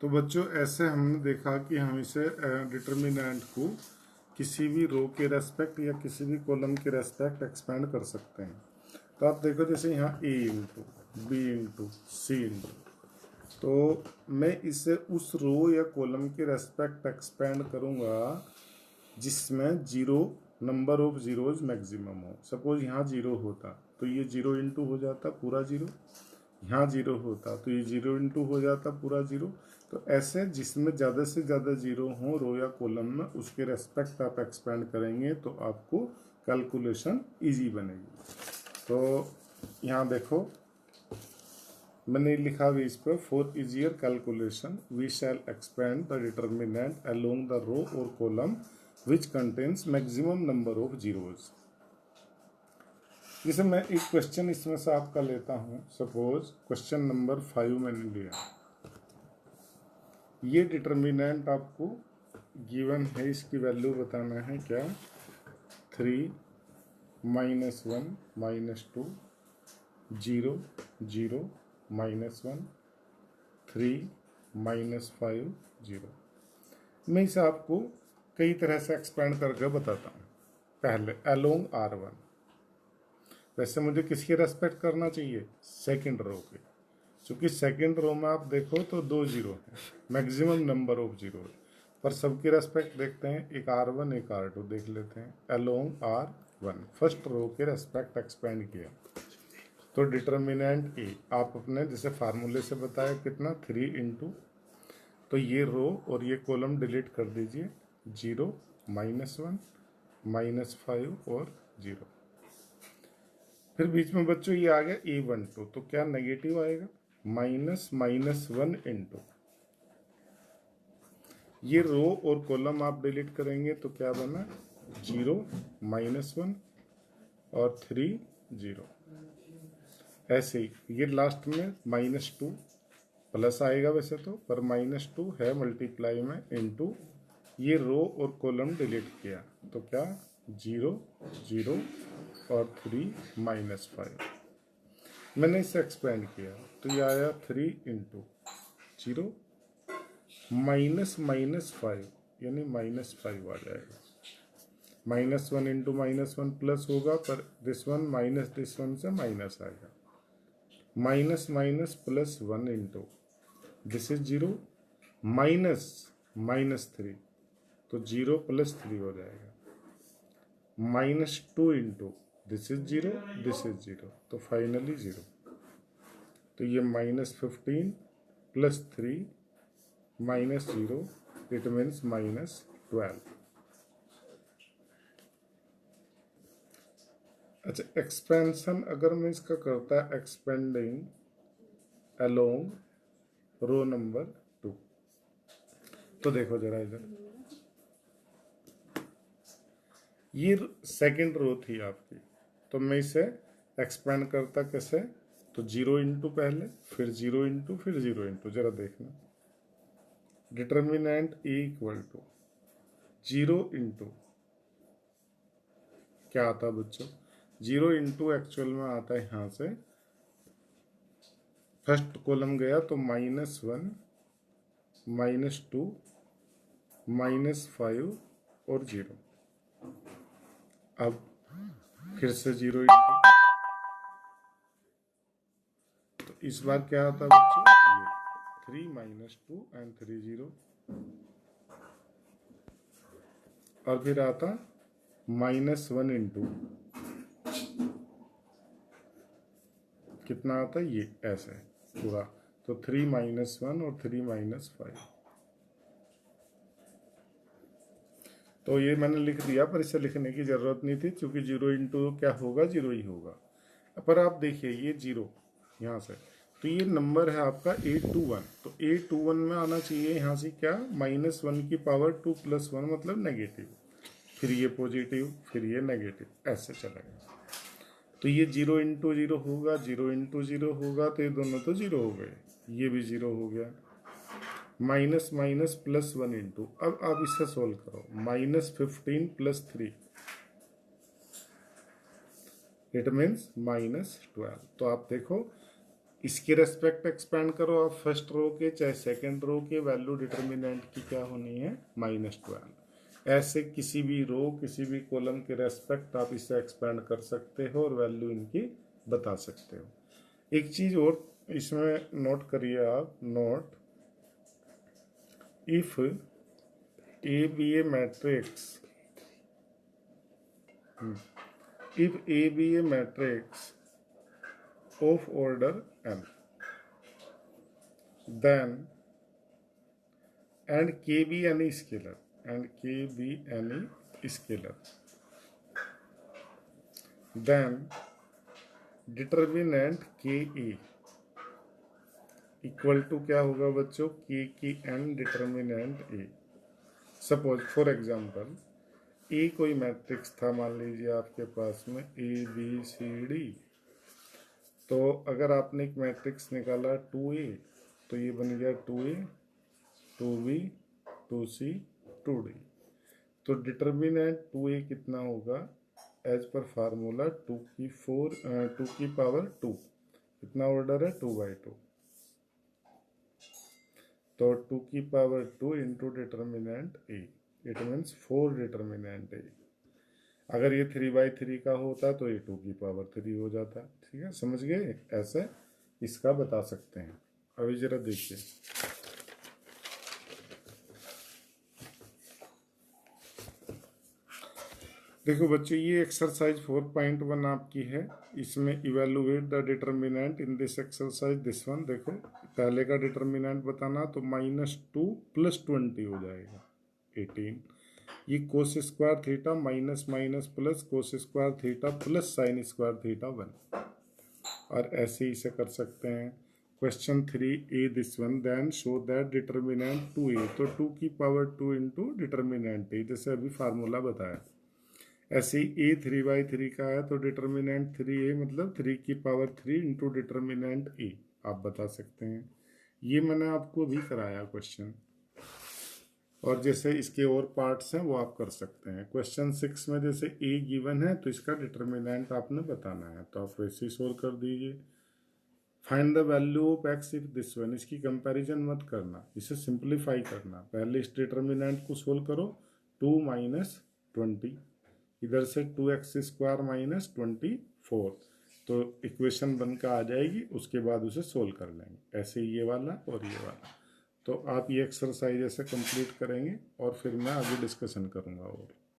तो बच्चों ऐसे हमने देखा कि हम इसे डिटर्मिनेंट को किसी भी रो के रेस्पेक्ट या किसी भी कॉलम के रेस्पेक्ट एक्सपेंड कर सकते हैं। तो आप देखो जैसे यहाँ ए इंटू बी इंटू सी इंटू, तो मैं इसे उस रो या कॉलम के रेस्पेक्ट एक्सपेंड करूँगा जिसमें zero number of zeros maximum हो। सपोज यहाँ जीरो होता तो ये जीरो इंटू हो जाता पूरा जीरो, यहाँ जीरो होता तो ये जीरो इंटू हो जाता पूरा जीरो। तो ऐसे जिसमें ज़्यादा से ज़्यादा जीरो हो रो या कॉलम में, उसके रेस्पेक्ट आप एक्सपेंड करेंगे तो आपको कैलकुलेशन इजी बनेगी। तो यहाँ देखो मैंने लिखा हुआ इस पर, for easier calculation we shall expand the determinant along the row और column which contains maximum number of zeros. जैसे मैं एक क्वेश्चन इसमें से आपका लेता हूँ, सपोज क्वेश्चन नंबर 5 मैंने लिया। ये डिटर्मिनेंट आपको गिवन है, इसकी वैल्यू बताना है क्या, 3 -1 -2 0 0 -1 3 -5 0। मैं इसे आपको कई तरह से एक्सपेंड करके बताता हूँ। पहले अलोंग R1, वैसे मुझे किसकी रेस्पेक्ट करना चाहिए, सेकंड रो के, क्योंकि सेकंड रो में आप देखो तो 2 जीरो है, मैक्सिमम नंबर ऑफ जीरो है, पर सबकी रेस्पेक्ट देखते हैं, एक R1 एक R2 देख लेते हैं। अलोंग R1 फर्स्ट रो के रेस्पेक्ट एक्सपेंड किया तो डिटर्मिनेंट ए आप अपने जैसे फार्मूले से बताया कितना 3 इंटू, तो ये रो और ये कॉलम डिलीट कर दीजिए, 0 -1 -5 और 0। फिर बीच में बच्चों ये आ गया A12, तो क्या नेगेटिव आएगा, -1 इंटू, ये रो और कॉलम आप डिलीट करेंगे तो क्या बना 0 -1 और 3 0। ऐसे ही ये लास्ट में -2 प्लस आएगा वैसे तो, पर -2 है मल्टीप्लाई में इंटू, ये रो और कॉलम डिलीट किया तो क्या 0 0 और 3 -5। मैंने इसे एक्सपेंड किया तो ये आया 3 इंटू 0 -5 यानी -5 आ जाएगा। -1 इंटू -1 प्लस होगा, पर this one minus this one से माइनस आएगा, minus minus plus 1 into this is 0 -3, तो 0 + 3 हो जाएगा, -2 into this is 0 this is 0, तो फाइनली 0। तो ये -15 + 3 -0, इट मीन्स -12। अच्छा, एक्सपेंशन अगर मैं इसका करता है एक्सपेंडिंग अलोंग रो नंबर 2, तो देखो जरा इधर, ये सेकंड रो थी आपकी, तो मैं इसे एक्सपेंड करता कैसे, तो 0 इंटू पहले, फिर 0 इंटू, फिर 0 इंटू, जरा देखना डिटर्मिनेंट E = 0 इंटू क्या आता है बच्चों, 0 इंटू एक्चुअल में आता है यहाँ से, फर्स्ट कॉलम गया तो -1 -2 -5 और 0। अब फिर से 0 इंटू, तो इस बार क्या आता है बच्चों, ये 3 -2 एंड 3 0, और फिर आता -1 इंटू, कितना आता है ये ऐसे पूरा, तो 3 -1 और 3 -5। तो ये मैंने लिख दिया, पर इसे लिखने की जरूरत नहीं थी क्योंकि 0 इंटू क्या होगा, 0 ही होगा। पर आप देखिए ये 0 यहाँ से, तो ये नंबर है आपका A21, तो A21 में आना चाहिए यहाँ से क्या, -1 की पावर 2 + 1 मतलब नेगेटिव, फिर ये पॉजिटिव, फिर ये नेगेटिव, ऐसे चलेगा। तो ये 0 इंटू 0 होगा, 0 इंटू 0 होगा, तो ये दोनों तो 0 हो गए, ये भी 0 हो गया, माइनस माइनस प्लस 1 इंटू, अब आप इसे सोल्व करो, -15 + 3 इट मीन्स -12। तो आप देखो इसके रेस्पेक्ट एक्सपेंड करो आप फर्स्ट रो के चाहे सेकंड रो के, वैल्यू डिटर्मिनेंट की क्या होनी है, -12। ऐसे किसी भी रो किसी भी कॉलम के रेस्पेक्ट आप इसे एक्सपेंड कर सकते हो और वैल्यू इनकी बता सकते हो। एक चीज और इसमें नोट करिए आप, note if A B a matrix, if A be a matrix of order n, then and K be any scalar, and K be any scalar, then determinant K A equal to क्या होगा बच्चों, K की n determinant A। Suppose for example a कोई matrix था, मान लीजिए आपके पास में ABCD, तो अगर आपने एक मैट्रिक्स निकाला 2A, तो ये बन गया 2A 2B 2C 2D। तो डिटर्मिनेंट 2A कितना होगा, एज पर फार्मूला 2 की पावर 2, कितना ऑर्डर है 2/2, तो 2 की power 2 into determinant A, it means 4 determinant A। अगर ये 3/3 का होता तो ये 2 की पावर 3 हो जाता। ठीक है, समझ गए, ऐसे इसका बता सकते हैं। अभी जरा देखिए, देखो बच्चों, ये एक्सरसाइज 4.1 आपकी है। इसमें evaluate the determinant in this exercise, this one. देखो पहले का डिटर्मिनेंट बताना, तो -2 + 20 हो जाएगा 18। ये cos square theta minus minus plus cos square theta plus sine square theta 1, और ऐसे ही इसे कर सकते हैं। Question 3A this one, then show that determinant 2A, तो 2 की पावर 2 इंटू डिटर्मिनेंट A, जैसे अभी फार्मूला बताया। ऐसे ही A 3/3 का है, तो डिटर्मिनेंट 3A मतलब 3 की पावर 3 इंटू डिटर्मिनेंट A आप बता सकते हैं। ये मैंने आपको भी कराया क्वेश्चन, और जैसे इसके और पार्ट्स हैं वो आप कर सकते हैं। क्वेश्चन 6 में जैसे A गिवन है, तो इसका डिटर्मिनेंट आपने बताना है, तो आप वैसे ही सोल्व कर दीजिए। Find the value of x if this one, इसकी कंपैरिजन मत करना, इसे सिंप्लीफाई करना। पहले इस डिटर्मिनेंट को सोल्व करो, 2 - 20, इधर से 2x² - 24, तो इक्वेशन बनकर आ जाएगी। उसके बाद उसे सोल्व कर लेंगे, ऐसे ये वाला और ये वाला। तो आप ये एक्सरसाइज ऐसे कंप्लीट करेंगे, और फिर मैं आगे डिस्कशन करूँगा और